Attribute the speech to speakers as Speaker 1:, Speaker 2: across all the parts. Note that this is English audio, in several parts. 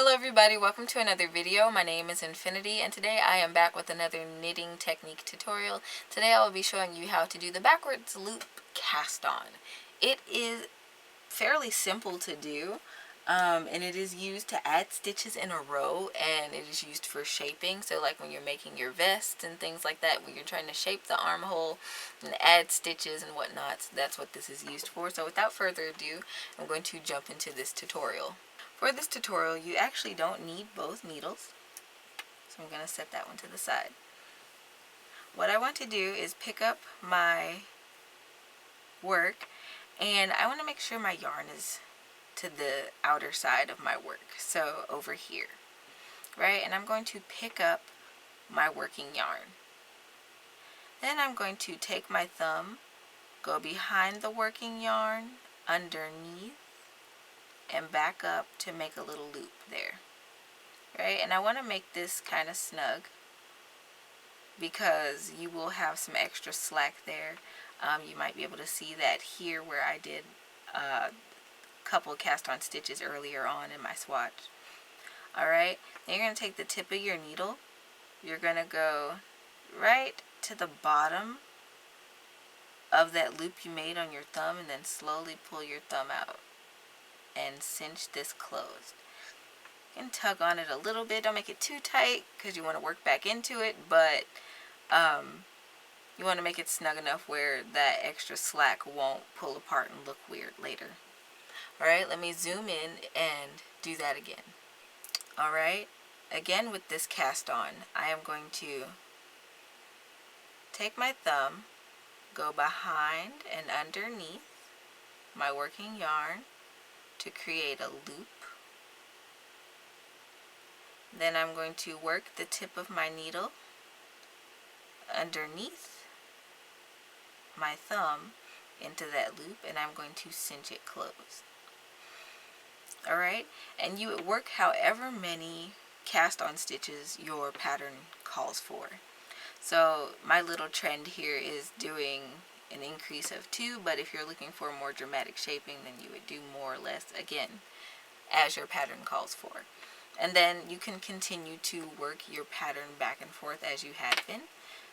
Speaker 1: Hello everybody, welcome to another video. My name is Infiniti and today I am back with another knitting technique tutorial. Today I will be showing you how to do the backwards loop cast on. It is fairly simple to do and it is used to add stitches in a row, and it is used for shaping. So like when you're making your vest and things like that, when you're trying to shape the armhole and add stitches and whatnot, so that's what this is used for. So without further ado, I'm going to jump into this tutorial. For this tutorial, you actually don't need both needles, so I'm going to set that one to the side. What I want to do is pick up my work, and I want to make sure my yarn is to the outer side of my work, so over here, right? And I'm going to pick up my working yarn. Then I'm going to take my thumb, go behind the working yarn, underneath, and back up to make a little loop there, right? And I want to make this kind of snug because you will have some extra slack there. You might be able to see that here where I did a couple cast on stitches earlier on in my swatch. Alright, then you're going to take the tip of your needle, you're going to go right to the bottom of that loop you made on your thumb, and then slowly pull your thumb out and cinch this closed. You can tug on it a little bit, don't make it too tight because you want to work back into it, but you want to make it snug enough where that extra slack won't pull apart and look weird later. Alright, let me zoom in and do that again. Alright, again with this cast on, I am going to take my thumb, go behind and underneath my working yarn to create a loop. Then I'm going to work the tip of my needle underneath my thumb into that loop, and I'm going to cinch it closed. Alright, and you would work however many cast on stitches your pattern calls for. So my little trend here is doing an increase of 2, but if you're looking for more dramatic shaping, then you would do more or less, again, as your pattern calls for. And then you can continue to work your pattern back and forth as you had been.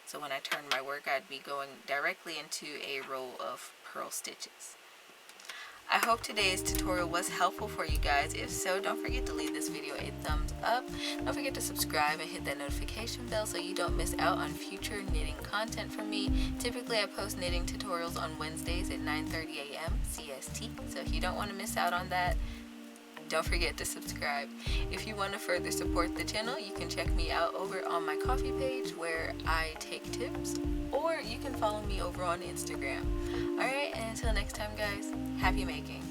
Speaker 1: So when I turn my work, I'd be going directly into a row of purl stitches. I hope today's tutorial was helpful for you guys. If so, don't forget to leave this video a thumbs up. Don't forget to subscribe and hit that notification bell so you don't miss out on future knitting content from me. Typically, I post knitting tutorials on Wednesdays at 9:30 a.m. CST. So if you don't want to miss out on that, don't forget to subscribe. If you want to further support the channel, you can check me out over on my Ko-fi page where I take tips, or you can follow me over on Instagram. Alright, and until next time guys, happy making!